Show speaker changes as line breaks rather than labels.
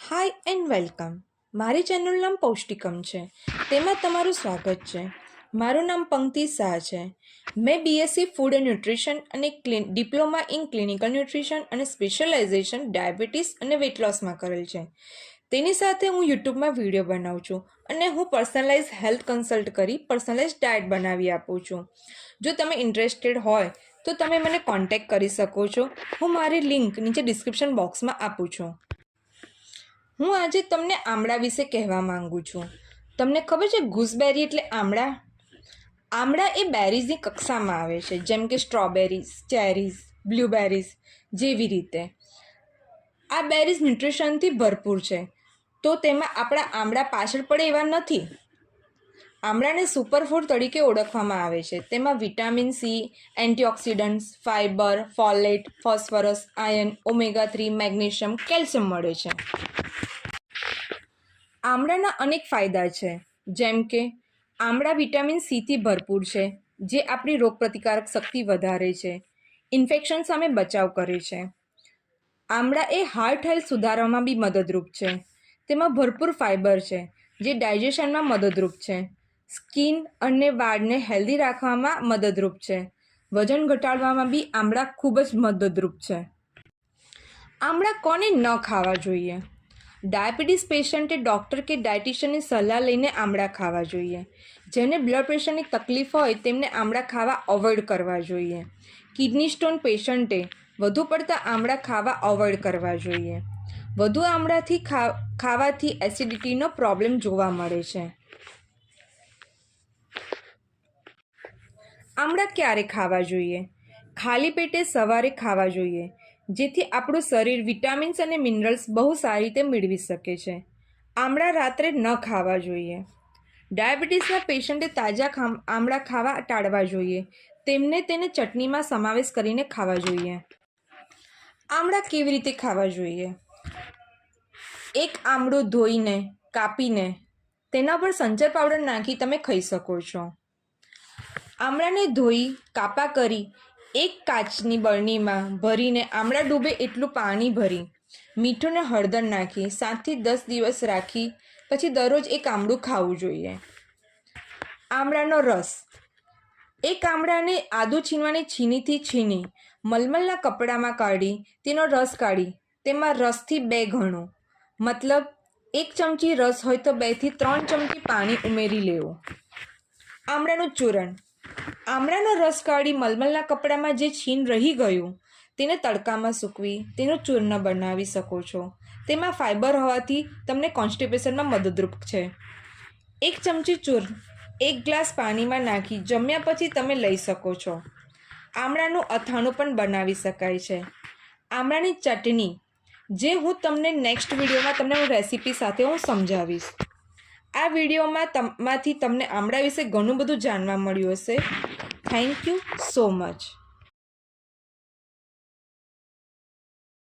Hi and welcome. મારી ચેનલનું નામ પૌષ્ટિકમ છે, તેમાં તમારું સ્વાગત છે. મારું નામ પંક્તિ શાહ છે. મેં બીએસસી ફૂડ એન્ડ ન્યુટ્રિશન અને ડિપ્લોમા ઇન ક્લિનિકલ ન્યુટ્રિશન અને સ્પેશિયલાઇઝેશન ડાયાબિટીસ અને વેટ લોસમાં કરેલ છે. તેની સાથે હું યુટ્યુબમાં વિડીયો બનાવું છું અને હું પર્સનલાઇઝ હેલ્થ કન્સલ્ટ કરી પર્સનલાઇઝ ડાયટ બનાવી આપું છું. જો તમે ઇન્ટરેસ્ટેડ હોય તો તમે મને કોન્ટેક્ટ કરી શકો છો. હું મારી લિંક નીચે ડિસ્ક્રિપ્શન બોક્સમાં આપું છું. હું આજે તમને આમળા વિશે કહેવા માંગુ છું. તમને ખબર છે ગૂસબેરી એટલે આમળા? આમળા એ બેરીઝની કક્ષામાં આવે છે, જેમ કે સ્ટ્રોબેરીઝ, ચેરીઝ, બ્લ્યુબેરીઝ જેવી રીતે. આ બેરીઝ ન્યુટ્રિશનથી ભરપૂર છે, તો તેમાં આપણા આમળા પાછળ પડે એવા નથી. આમળાને સુપરફૂડ તરીકે ઓળખવામાં આવે છે. તેમાં vitamin C, antioxidants, fibre, folate, phosphorus, iron, omega three, magnesium, calcium મળે છે. આમળાના અનેક ફાયદા છે, જેમ કે આમળા વિટામિન સીથી ભરપૂર છે, જે આપણી રોગપ્રતિકારક શક્તિ વધારે છે, ઇન્ફેક્શન સામે બચાવ કરે છે. આમળા એ હાર્ટ હેલ્થ સુધારવામાં બી મદદરૂપ છે. તેમાં ભરપૂર ફાઇબર છે, જે ડાયજેશનમાં મદદરૂપ છે. સ્કિન અને વાળને હેલ્ધી રાખવામાં મદદરૂપ છે. વજન ઘટાડવામાં બી આમળા ખૂબ જ મદદરૂપ છે. આમળા કોને ન ખાવા જોઈએ? ડાયાબિટીસ પેશન્ટે ડૉક્ટર કે ડાયટિશિયનની સલાહ લઈને આમળા ખાવા જોઈએ. જેને બ્લડ પ્રેશરની તકલીફ હોય તેમને આમળા ખાવા અવોઇડ કરવા જોઈએ. કિડની સ્ટોન પેશન્ટે વધુ પડતા આમળા ખાવા અવોઇડ કરવા જોઈએ. વધુ આમળાથી ખાવાથી એસિડિટીનો પ્રોબ્લેમ જોવા મળે છે. આમળા ક્યારે ખાવા જોઈએ? ખાલી પેટે સવારે ખાવા જોઈએ, જેથી આપણું શરીર વિટામિન્સ અને મિનરલ્સ બહુ સારી રીતે મેળવી શકે છે. આમળા રાત્રે ન ખાવા જોઈએ. ડાયાબિટીસના પેશન્ટે તાજા આમળા ખાવા ટાળવા જોઈએ. તેને ચટણીમાં સમાવેશ કરીને ખાવા જોઈએ. આમળા કેવી રીતે ખાવા જોઈએ? એક આમળું ધોઈને, કાપીને તેના પર સંચર પાવડર નાખી તમે ખાઈ શકો છો. આમળાને ધોઈ કાપા કરી એક કાચની બરણીમાં ભરીને આમળા ડૂબે એટલું પાણી ભરી મીઠું ને હળદર નાખી 7 થી 10 દિવસ રાખી પછી દરરોજ એક આમળું ખાવું જોઈએ. આમળાનો રસ. એક આમળાને આદું છીનવાની છીનીથી છીની મલમલના કપડામાં કાઢી તેનો રસ કાઢી તેમાં રસથી 2 ગણો, મતલબ 1 ચમચી રસ હોય તો 2 થી 3 ચમચી પાણી ઉમેરી લેવું. આમળાનું ચૂરણ. આમળાનો રસ કાઢી મલમલના કપડામાં જે છીન રહી ગયું તેને તડકામાં સૂકવી તેનું ચૂર્ણ બનાવી શકો છો. તેમાં ફાઇબર હોવાથી તમને કોન્સ્ટિપેશનમાં મદદરૂપ છે. 1 ચમચી ચૂર્ણ 1 ગ્લાસ પાણીમાં નાખી જમ્યા પછી તમે લઈ શકો છો. આમળાનું અથાણું પણ બનાવી શકાય છે. આમળાની ચટણી, જે હું તમને નેક્સ્ટ વિડીયોમાં તમને રેસીપી સાથે હું સમજાવીશ. આ વિડીયોમાંથી તમને આમળા વિશે ઘણું બધું જાણવા મળ્યું હશે. Thank you so much.